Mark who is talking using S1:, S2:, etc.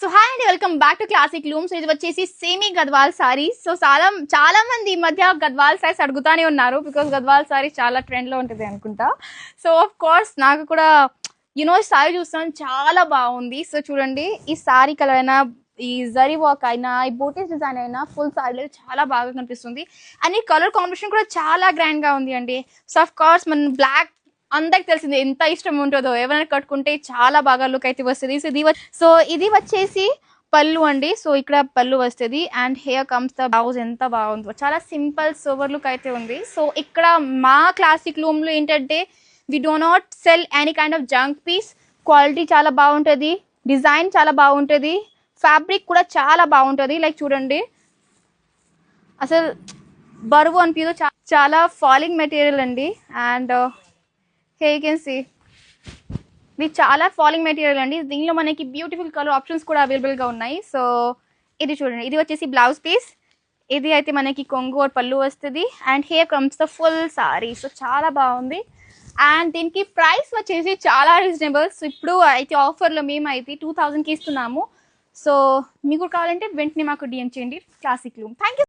S1: So hi అండి, welcome back to classic loom. So ఇది వచ్చేసి సేమీ గద్వాల్ సారీస్. సో చాలా మంది ఈ మధ్య గద్వాల్ సారీస్ అడుగుతానే ఉన్నారు, బికాస్ గద్వాల్ సారీస్ చాలా ట్రెండ్ లో ఉంటుంది అనుకుంటా. సో ఆఫ్ కోర్స్ నాకు కూడా సారీ చూస్తాను, చాలా బాగుంది. సో చూడండి, ఈ సారీ కలర్ అయినా, ఈ జరీ వర్క్ అయినా, ఈ బోటీస్ డిజైన్ అయినా ఫుల్ సారీలో చాలా బాగా కనిపిస్తుంది. అండ్ ఈ కలర్ కాంబినేషన్ కూడా చాలా గ్రాండ్ గా ఉంది అండి. సో ఆఫ్ కోర్స్ మన బ్లాక్ అందరికి తెలిసింది ఎంత ఇష్టం ఉంటుందో, ఎవరైనా కట్టుకుంటే చాలా బాగా లుక్ అయితే వస్తుంది. సో ఇది వచ్చేసి పళ్ళు అండి. సో ఇక్కడ పళ్ళు వస్తుంది and here comes the blouse. ఎంత బాగుందో, చాలా సింపుల్ సోవర్ లుక్ అయితే ఉంది. సో ఇక్కడ మా క్లాసిక్ లూమ్ లో ఏంటంటే we do not sell any kind of junk piece. Quality చాలా బాగుంటుంది, డిజైన్ చాలా బాగుంటుంది, ఫ్యాబ్రిక్ కూడా చాలా బాగుంటుంది. లైక్ చూడండి, అసలు బరువు అనిపించదు, చాలా ఫాలింగ్ మెటీరియల్ అండి. And here you can see ఇది చాలా ఫాలింగ్ మెటీరియల్ అండి. దీనిలో మనకి బ్యూటిఫుల్ కలర్ ఆప్షన్స్ కూడా అవైలబుల్గా ఉన్నాయి. సో ఇది చూడండి, ఇది వచ్చేసి బ్లౌజ్ పీస్. ఇది అయితే మనకి కొంగు or పళ్ళు వస్తుంది and here comes the full sorry. So చాలా బాగుంది అండ్ దీనికి ప్రైస్ వచ్చేసి చాలా రీజనబుల్. సో ఇప్పుడు అయితే ఆఫర్లో మేము అయితే 2000కి ఇస్తున్నాము. సో మీకు కావాలంటే వెంటనే మాకు డిఎం చేయండి క్లాసిక్ లూమ్. Thank you.